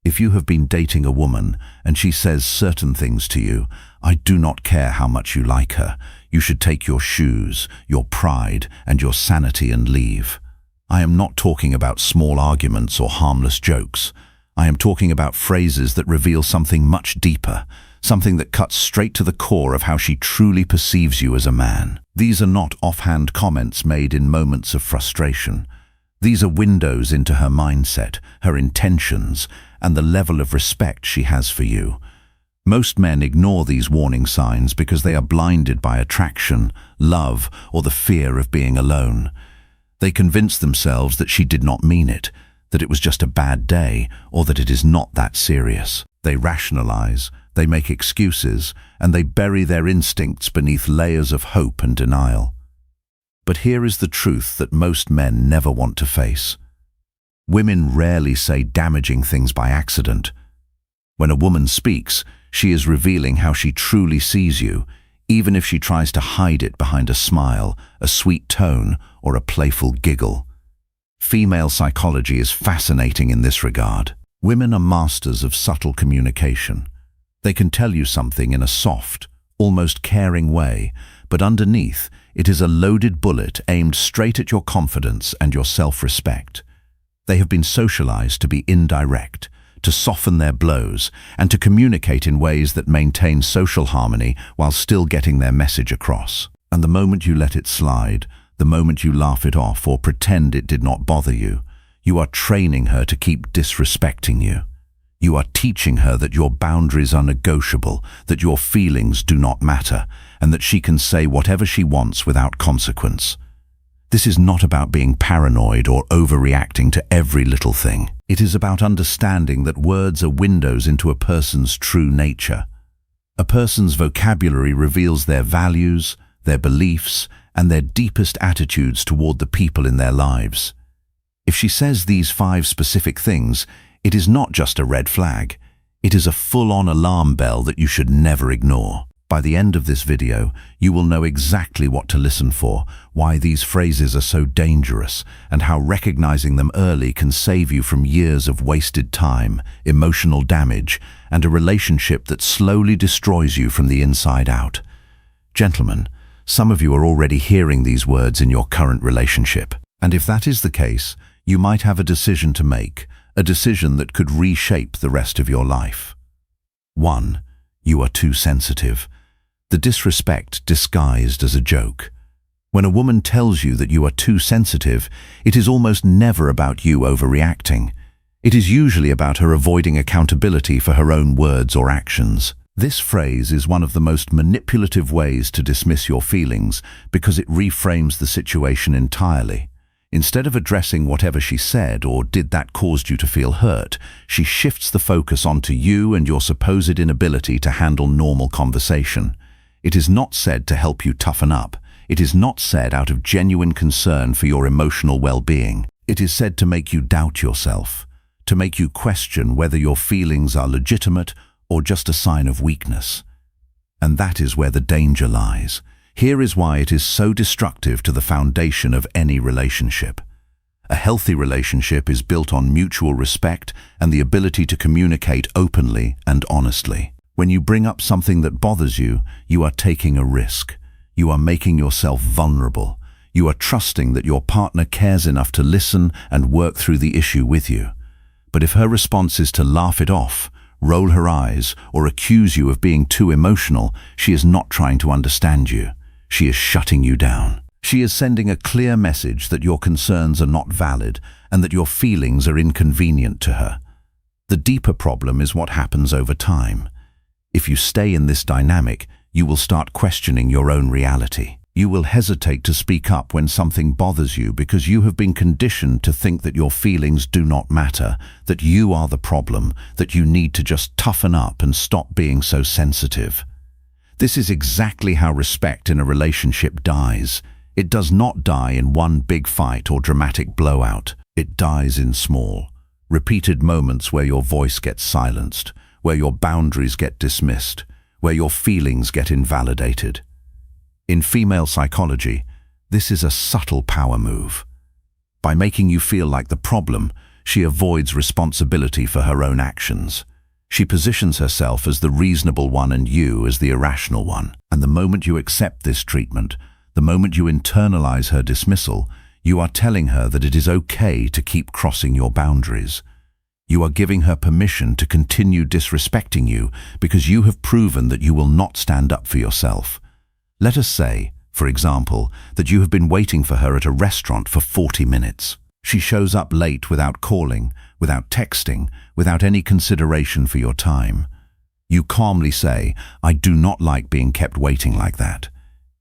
If you have been dating a woman and she says certain things to you, I do not care how much you like her. You should take your shoes, your pride, and your sanity and leave. I am not talking about small arguments or harmless jokes. I am talking about phrases that reveal something much deeper, something that cuts straight to the core of how she truly perceives you as a man. These are not offhand comments made in moments of frustration. These are windows into her mindset, her intentions, and the level of respect she has for you. Most men ignore these warning signs because they are blinded by attraction, love, or the fear of being alone. They convince themselves that she did not mean it, that it was just a bad day, or that it is not that serious. They rationalize, they make excuses, and they bury their instincts beneath layers of hope and denial. But here is the truth that most men never want to face. Women rarely say damaging things by accident. When a woman speaks, she is revealing how she truly sees you, even if she tries to hide it behind a smile, a sweet tone, or a playful giggle. Female psychology is fascinating in this regard. Women are masters of subtle communication. They can tell you something in a soft, almost caring way, but underneath, it is a loaded bullet aimed straight at your confidence and your self-respect. They have been socialized to be indirect, to soften their blows, and to communicate in ways that maintain social harmony while still getting their message across. And the moment you let it slide, the moment you laugh it off or pretend it did not bother you, you are training her to keep disrespecting you. You are teaching her that your boundaries are negotiable, that your feelings do not matter, and that she can say whatever she wants without consequence. This is not about being paranoid or overreacting to every little thing. It is about understanding that words are windows into a person's true nature. A person's vocabulary reveals their values, their beliefs, and their deepest attitudes toward the people in their lives. If she says these 5 specific things, it is not just a red flag. It is a full-on alarm bell that you should never ignore. By the end of this video, you will know exactly what to listen for, why these phrases are so dangerous, and how recognizing them early can save you from years of wasted time, emotional damage, and a relationship that slowly destroys you from the inside out. Gentlemen, some of you are already hearing these words in your current relationship. And if that is the case, you might have a decision to make, a decision that could reshape the rest of your life. 1. You are too sensitive. The disrespect disguised as a joke. When a woman tells you that you are too sensitive, it is almost never about you overreacting. It is usually about her avoiding accountability for her own words or actions. This phrase is one of the most manipulative ways to dismiss your feelings because it reframes the situation entirely. Instead of addressing whatever she said or did that caused you to feel hurt, she shifts the focus onto you and your supposed inability to handle normal conversation. It is not said to help you toughen up. It is not said out of genuine concern for your emotional well-being. It is said to make you doubt yourself, to make you question whether your feelings are legitimate or just a sign of weakness. And that is where the danger lies. Here is why it is so destructive to the foundation of any relationship. A healthy relationship is built on mutual respect and the ability to communicate openly and honestly. When you bring up something that bothers you, you are taking a risk. You are making yourself vulnerable. You are trusting that your partner cares enough to listen and work through the issue with you. But if her response is to laugh it off, roll her eyes, or accuse you of being too emotional, she is not trying to understand you. She is shutting you down. She is sending a clear message that your concerns are not valid and that your feelings are inconvenient to her. The deeper problem is what happens over time. If you stay in this dynamic, you will start questioning your own reality. You will hesitate to speak up when something bothers you because you have been conditioned to think that your feelings do not matter, that you are the problem, that you need to just toughen up and stop being so sensitive. This is exactly how respect in a relationship dies. It does not die in one big fight or dramatic blowout. It dies in small, repeated moments where your voice gets silenced, where your boundaries get dismissed, where your feelings get invalidated. In female psychology, this is a subtle power move. By making you feel like the problem, she avoids responsibility for her own actions. She positions herself as the reasonable one and you as the irrational one. And the moment you accept this treatment, the moment you internalize her dismissal, you are telling her that it is okay to keep crossing your boundaries. You are giving her permission to continue disrespecting you because you have proven that you will not stand up for yourself. Let us say, for example, that you have been waiting for her at a restaurant for 40 minutes. She shows up late without calling, without texting, without any consideration for your time. You calmly say, "I do not like being kept waiting like that."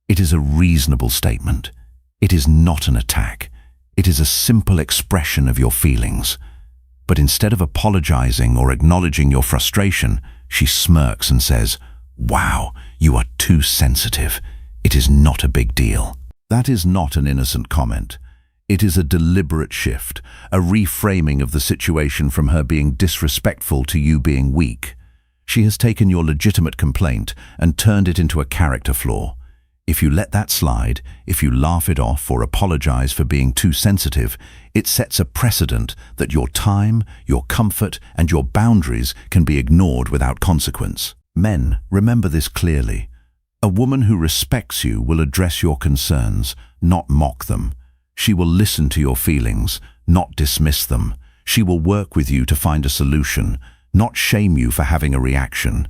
It is a reasonable statement. It is not an attack. It is a simple expression of your feelings. But instead of apologizing or acknowledging your frustration, she smirks and says, "Wow, you are too sensitive. It is not a big deal." That is not an innocent comment. It is a deliberate shift, a reframing of the situation from her being disrespectful to you being weak. She has taken your legitimate complaint and turned it into a character flaw. If you let that slide, if you laugh it off or apologize for being too sensitive, it sets a precedent that your time, your comfort, and your boundaries can be ignored without consequence. Men, remember this clearly. A woman who respects you will address your concerns, not mock them. She will listen to your feelings, not dismiss them. She will work with you to find a solution, not shame you for having a reaction.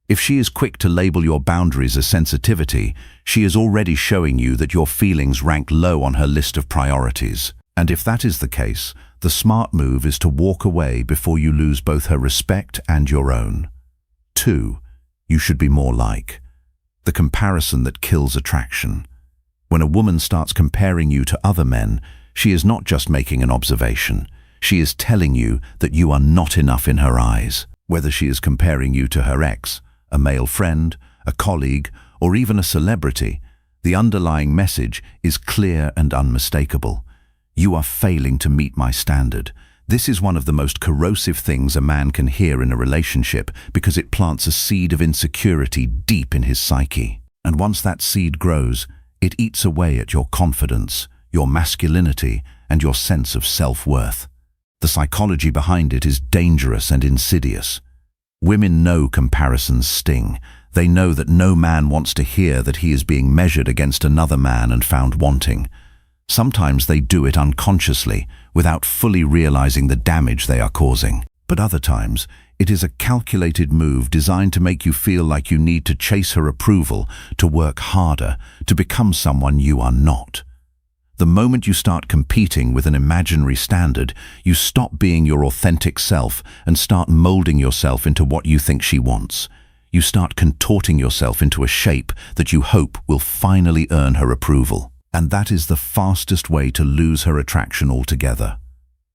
If she is quick to label your boundaries as sensitivity, she is already showing you that your feelings rank low on her list of priorities. And if that is the case, the smart move is to walk away before you lose both her respect and your own. 2. You should be more like. The comparison that kills attraction. When a woman starts comparing you to other men, she is not just making an observation. She is telling you that you are not enough in her eyes. Whether she is comparing you to her ex, a male friend, a colleague, or even a celebrity, the underlying message is clear and unmistakable. You are failing to meet my standard. This is one of the most corrosive things a man can hear in a relationship because it plants a seed of insecurity deep in his psyche. And once that seed grows, it eats away at your confidence, your masculinity, and your sense of self-worth. The psychology behind it is dangerous and insidious. Women know comparisons sting. They know that no man wants to hear that he is being measured against another man and found wanting. Sometimes they do it unconsciously, without fully realizing the damage they are causing. But other times, it is a calculated move designed to make you feel like you need to chase her approval, to work harder, to become someone you are not. The moment you start competing with an imaginary standard, you stop being your authentic self and start molding yourself into what you think she wants. You start contorting yourself into a shape that you hope will finally earn her approval. And that is the fastest way to lose her attraction altogether.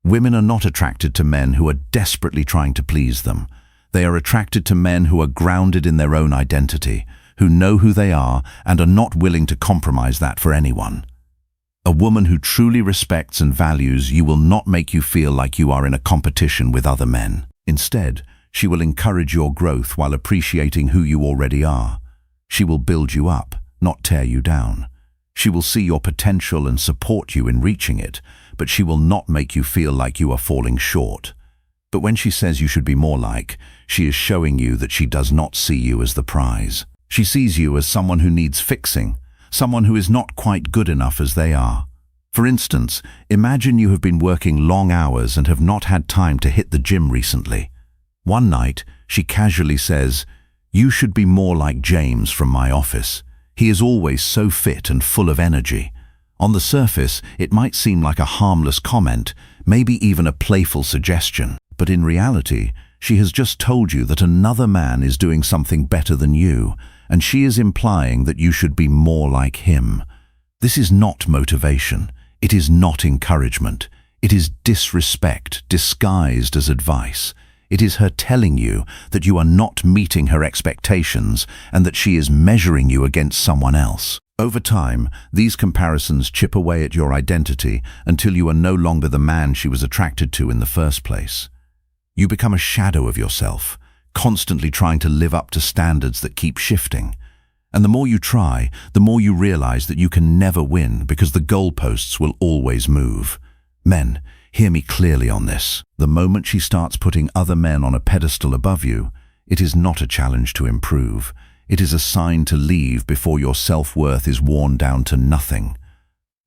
Women are not attracted to men who are desperately trying to please them. They are attracted to men who are grounded in their own identity, who know who they are and are not willing to compromise that for anyone. A woman who truly respects and values you will not make you feel like you are in a competition with other men. Instead, she will encourage your growth while appreciating who you already are. She will build you up, not tear you down. She will see your potential and support you in reaching it, but she will not make you feel like you are falling short. But when she says you should be more like, she is showing you that she does not see you as the prize. She sees you as someone who needs fixing, someone who is not quite good enough as they are. For instance, imagine you have been working long hours and have not had time to hit the gym recently. One night, she casually says, "You should be more like James from my office. He is always so fit and full of energy." On the surface, it might seem like a harmless comment, maybe even a playful suggestion. But in reality, she has just told you that another man is doing something better than you, and she is implying that you should be more like him. This is not motivation. It is not encouragement. It is disrespect disguised as advice. It is her telling you that you are not meeting her expectations and that she is measuring you against someone else. Over time, these comparisons chip away at your identity until you are no longer the man she was attracted to in the first place. You become a shadow of yourself, constantly trying to live up to standards that keep shifting. And the more you try, the more you realize that you can never win because the goalposts will always move. Men, Hear me clearly on this. The moment she starts putting other men on a pedestal above you, it is not a challenge to improve. It is a sign to leave before your self-worth is worn down to nothing.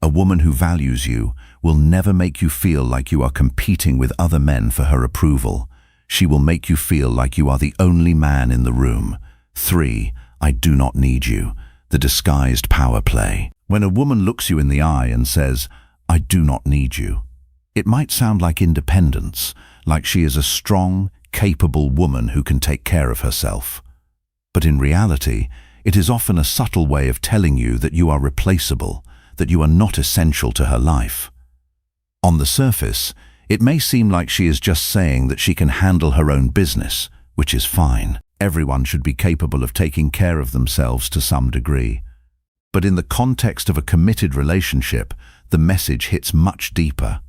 A woman who values you will never make you feel like you are competing with other men for her approval. She will make you feel like you are the only man in the room. 3. I do not need you. The disguised power play. When a woman looks you in the eye and says, I do not need you, it might sound like independence, like she is a strong, capable woman who can take care of herself. But in reality, it is often a subtle way of telling you that you are replaceable, that you are not essential to her life. On the surface, it may seem like she is just saying that she can handle her own business, which is fine. Everyone should be capable of taking care of themselves to some degree. But in the context of a committed relationship, the message hits much deeper.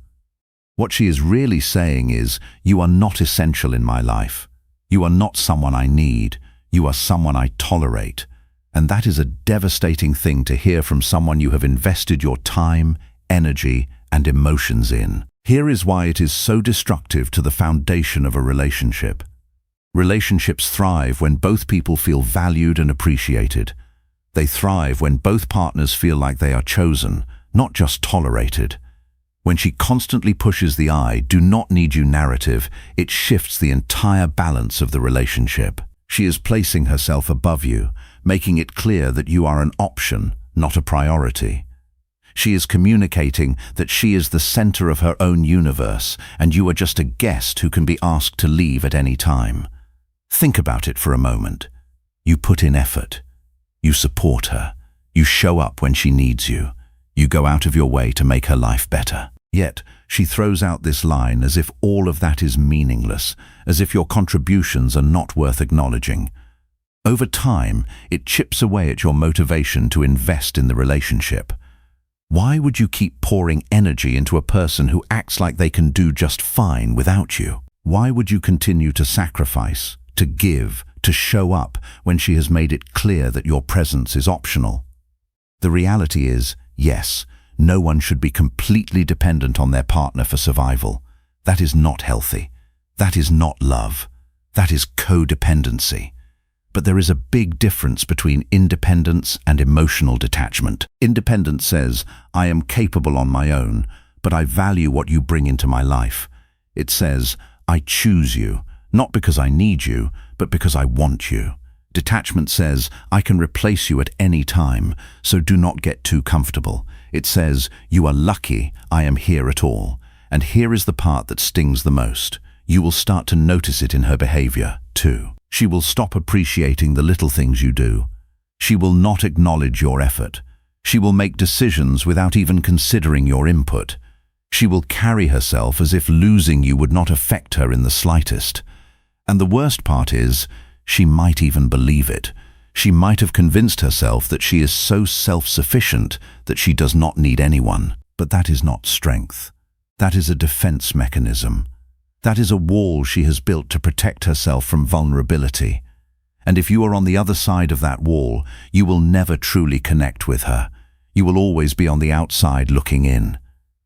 What she is really saying is, you are not essential in my life. You are not someone I need. You are someone I tolerate. And that is a devastating thing to hear from someone you have invested your time, energy, and emotions in. Here is why it is so destructive to the foundation of a relationship. Relationships thrive when both people feel valued and appreciated. They thrive when both partners feel like they are chosen, not just tolerated. When she constantly pushes the I do not need you narrative, it shifts the entire balance of the relationship. She is placing herself above you, making it clear that you are an option, not a priority. She is communicating that she is the center of her own universe, and you are just a guest who can be asked to leave at any time. Think about it for a moment. You put in effort. You support her. You show up when she needs you. You go out of your way to make her life better. Yet, she throws out this line as if all of that is meaningless, as if your contributions are not worth acknowledging. Over time, it chips away at your motivation to invest in the relationship. Why would you keep pouring energy into a person who acts like they can do just fine without you? Why would you continue to sacrifice, to give, to show up when she has made it clear that your presence is optional? The reality is, yes, no one should be completely dependent on their partner for survival. That is not healthy. That is not love. That is codependency. But there is a big difference between independence and emotional detachment. Independence says, I am capable on my own, but I value what you bring into my life. It says, I choose you, not because I need you, but because I want you. Detachment says, I can replace you at any time, so do not get too comfortable. It says, you are lucky I am here at all. And here is the part that stings the most. You will start to notice it in her behavior, too. She will stop appreciating the little things you do. She will not acknowledge your effort. She will make decisions without even considering your input. She will carry herself as if losing you would not affect her in the slightest. And the worst part is, she might even believe it. She might have convinced herself that she is so self-sufficient that she does not need anyone. But that is not strength. That is a defense mechanism. That is a wall she has built to protect herself from vulnerability. And if you are on the other side of that wall, you will never truly connect with her. You will always be on the outside looking in.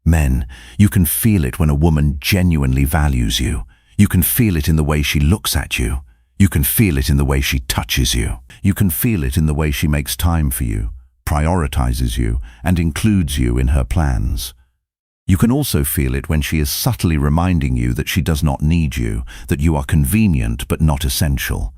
Men, you can feel it when a woman genuinely values you. You can feel it in the way she looks at you. You can feel it in the way she touches you. You can feel it in the way she makes time for you, prioritizes you, and includes you in her plans. You can also feel it when she is subtly reminding you that she does not need you, that you are convenient but not essential.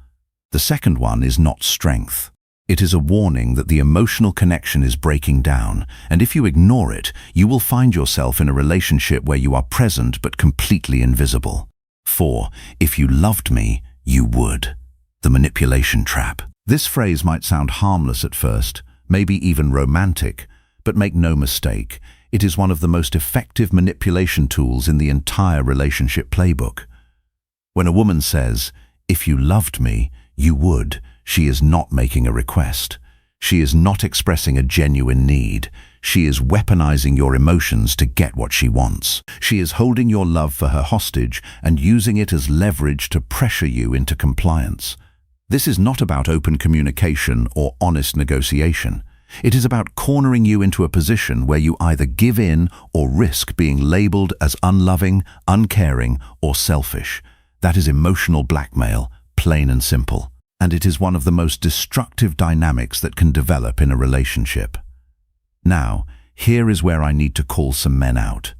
The second one is not strength. It is a warning that the emotional connection is breaking down, and if you ignore it, you will find yourself in a relationship where you are present but completely invisible. 4. If you loved me, you would. The manipulation trap. This phrase might sound harmless at first, maybe even romantic, but make no mistake, it is one of the most effective manipulation tools in the entire relationship playbook. When a woman says, if you loved me, you would, she is not making a request. She is not expressing a genuine need. She is weaponizing your emotions to get what she wants. She is holding your love for her hostage and using it as leverage to pressure you into compliance. This is not about open communication or honest negotiation. It is about cornering you into a position where you either give in or risk being labeled as unloving, uncaring, or selfish. That is emotional blackmail, plain and simple. And it is one of the most destructive dynamics that can develop in a relationship. Now, here is where I need to call some men out.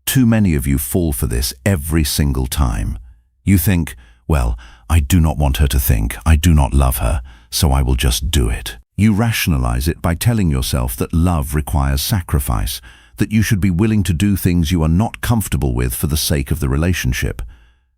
Too many of you fall for this every single time. You think, well, I do not want her to think, I do not love her, so I will just do it. You rationalize it by telling yourself that love requires sacrifice, that you should be willing to do things you are not comfortable with for the sake of the relationship.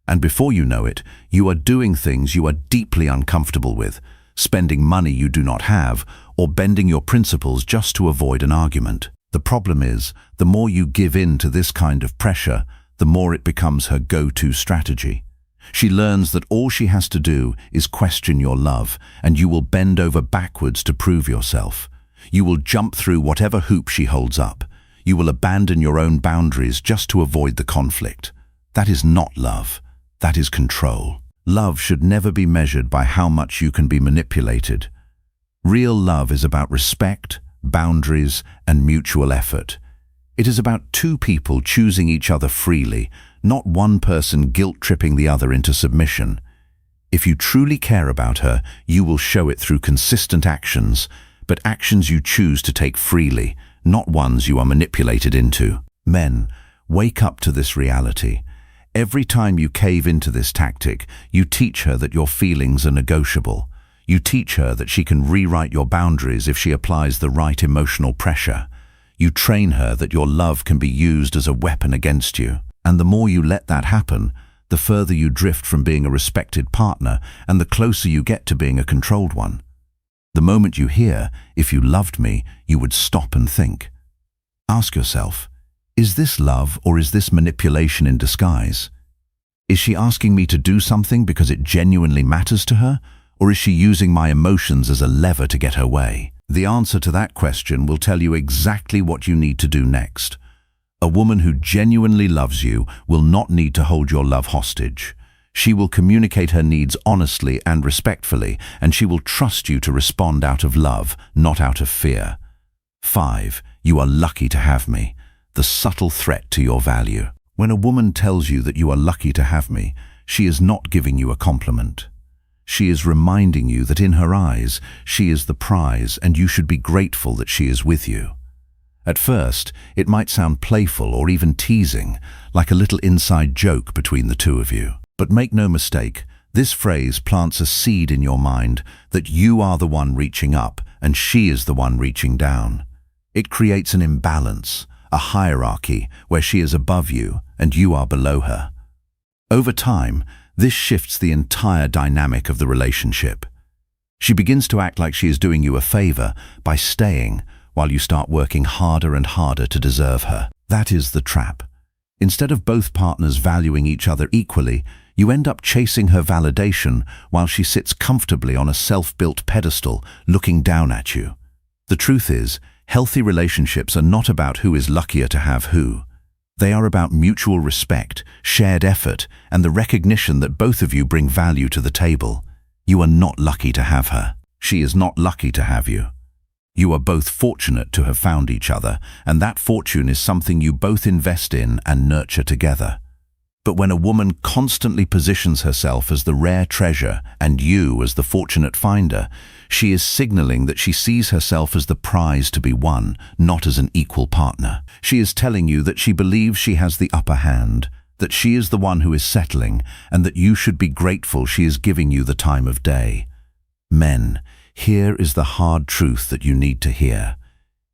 And before you know it, you are doing things you are deeply uncomfortable with, spending money you do not have, or bending your principles just to avoid an argument. The problem is, the more you give in to this kind of pressure, the more it becomes her go-to strategy. She learns that all she has to do is question your love, and you will bend over backwards to prove yourself. You will jump through whatever hoop she holds up. You will abandon your own boundaries just to avoid the conflict. That is not love. That is control. Love should never be measured by how much you can be manipulated. Real love is about respect, boundaries, and mutual effort. It is about two people choosing each other freely, not one person guilt-tripping the other into submission. If you truly care about her, you will show it through consistent actions, but actions you choose to take freely, not ones you are manipulated into. Men, wake up to this reality. Every time you cave into this tactic, you teach her that your feelings are negotiable. You teach her that she can rewrite your boundaries if she applies the right emotional pressure. You train her that your love can be used as a weapon against you. And the more you let that happen, the further you drift from being a respected partner and the closer you get to being a controlled one. The moment you hear, "If you loved me, you would stop and think." Ask yourself, is this love or is this manipulation in disguise? Is she asking me to do something because it genuinely matters to her, or is she using my emotions as a lever to get her way? The answer to that question will tell you exactly what you need to do next. A woman who genuinely loves you will not need to hold your love hostage. She will communicate her needs honestly and respectfully, and she will trust you to respond out of love, not out of fear. 5. You are lucky to have me. The subtle threat to your value. When a woman tells you that you are lucky to have me, she is not giving you a compliment. She is reminding you that in her eyes, she is the prize and you should be grateful that she is with you. At first, it might sound playful or even teasing, like a little inside joke between the two of you. But make no mistake, this phrase plants a seed in your mind that you are the one reaching up and she is the one reaching down. It creates an imbalance, a hierarchy where she is above you and you are below her. Over time, this shifts the entire dynamic of the relationship. She begins to act like she is doing you a favor by staying while you start working harder and harder to deserve her. That is the trap. Instead of both partners valuing each other equally, you end up chasing her validation while she sits comfortably on a self-built pedestal looking down at you. The truth is, healthy relationships are not about who is luckier to have who. They are about mutual respect, shared effort, and the recognition that both of you bring value to the table. You are not lucky to have her. She is not lucky to have you. You are both fortunate to have found each other, and that fortune is something you both invest in and nurture together. But when a woman constantly positions herself as the rare treasure and you as the fortunate finder, she is signaling that she sees herself as the prize to be won, not as an equal partner. She is telling you that she believes she has the upper hand, that she is the one who is settling, and that you should be grateful she is giving you the time of day. Men, here is the hard truth that you need to hear.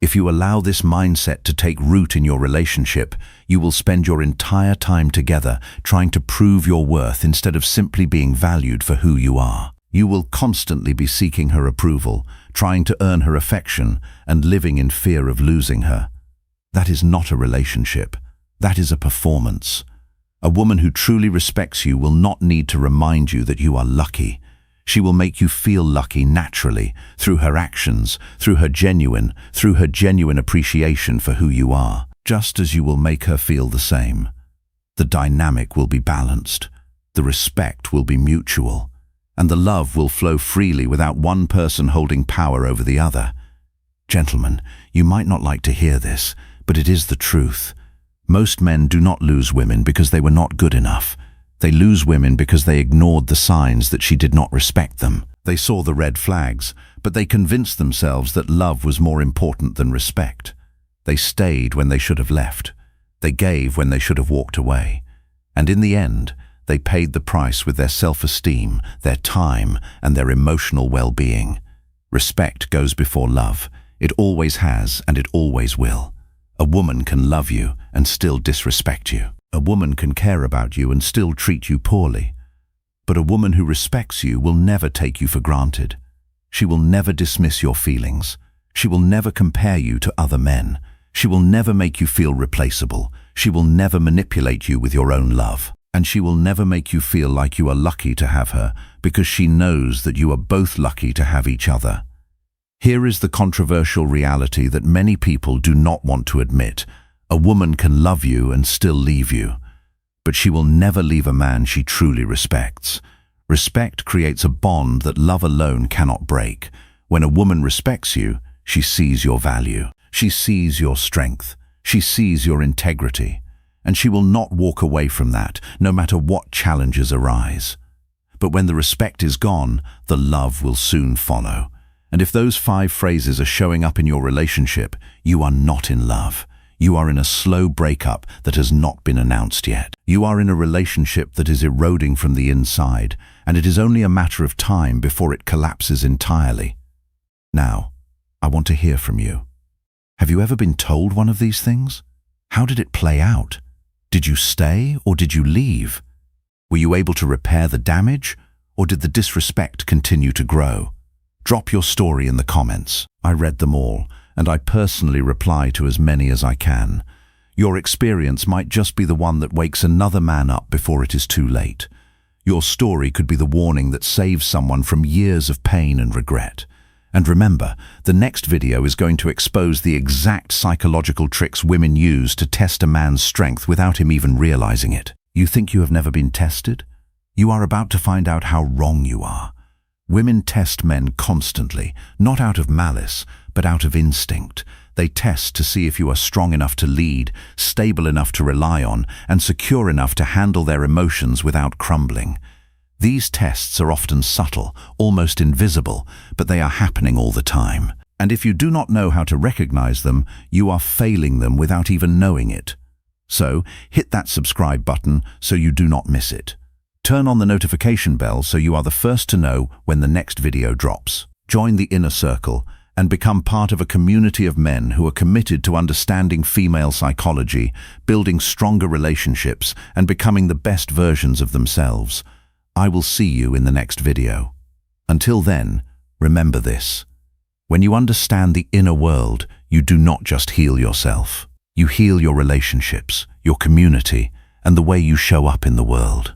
If you allow this mindset to take root in your relationship, you will spend your entire time together trying to prove your worth instead of simply being valued for who you are. You will constantly be seeking her approval, trying to earn her affection, and living in fear of losing her. That is not a relationship. That is a performance. A woman who truly respects you will not need to remind you that you are lucky. She will make you feel lucky naturally, through her actions, through her genuine appreciation for who you are, just as you will make her feel the same. The dynamic will be balanced, the respect will be mutual, and the love will flow freely without one person holding power over the other. Gentlemen, you might not like to hear this, but it is the truth. Most men do not lose women because they were not good enough. They lose women because they ignored the signs that she did not respect them. They saw the red flags, but they convinced themselves that love was more important than respect. They stayed when they should have left. They gave when they should have walked away. And in the end, they paid the price with their self-esteem, their time, and their emotional well-being. Respect goes before love. It always has, and it always will. A woman can love you and still disrespect you. A woman can care about you and still treat you poorly. But a woman who respects you will never take you for granted. She will never dismiss your feelings. She will never compare you to other men. She will never make you feel replaceable. She will never manipulate you with your own love. And she will never make you feel like you are lucky to have her, because she knows that you are both lucky to have each other. Here is the controversial reality that many people do not want to admit. A woman can love you and still leave you, but she will never leave a man she truly respects. Respect creates a bond that love alone cannot break. When a woman respects you, she sees your value. She sees your strength. She sees your integrity. And she will not walk away from that, no matter what challenges arise. But when the respect is gone, the love will soon follow. And if those 5 phrases are showing up in your relationship, you are not in love. You are in a slow breakup that has not been announced yet. You are in a relationship that is eroding from the inside, and it is only a matter of time before it collapses entirely. Now, I want to hear from you. Have you ever been told one of these things? How did it play out? Did you stay or did you leave? Were you able to repair the damage, or did the disrespect continue to grow? Drop your story in the comments. I read them all, and I personally reply to as many as I can. Your experience might just be the one that wakes another man up before it is too late. Your story could be the warning that saves someone from years of pain and regret. And remember, the next video is going to expose the exact psychological tricks women use to test a man's strength without him even realizing it. You think you have never been tested? You are about to find out how wrong you are. Women test men constantly, not out of malice, but out of instinct. They test to see if you are strong enough to lead, stable enough to rely on, and secure enough to handle their emotions without crumbling. These tests are often subtle, almost invisible, but they are happening all the time. And if you do not know how to recognize them, you are failing them without even knowing it. So, hit that subscribe button so you do not miss it. Turn on the notification bell so you are the first to know when the next video drops. Join the inner circle and become part of a community of men who are committed to understanding female psychology, building stronger relationships, and becoming the best versions of themselves. I will see you in the next video. Until then, remember this. When you understand the inner world, you do not just heal yourself. You heal your relationships, your community, and the way you show up in the world.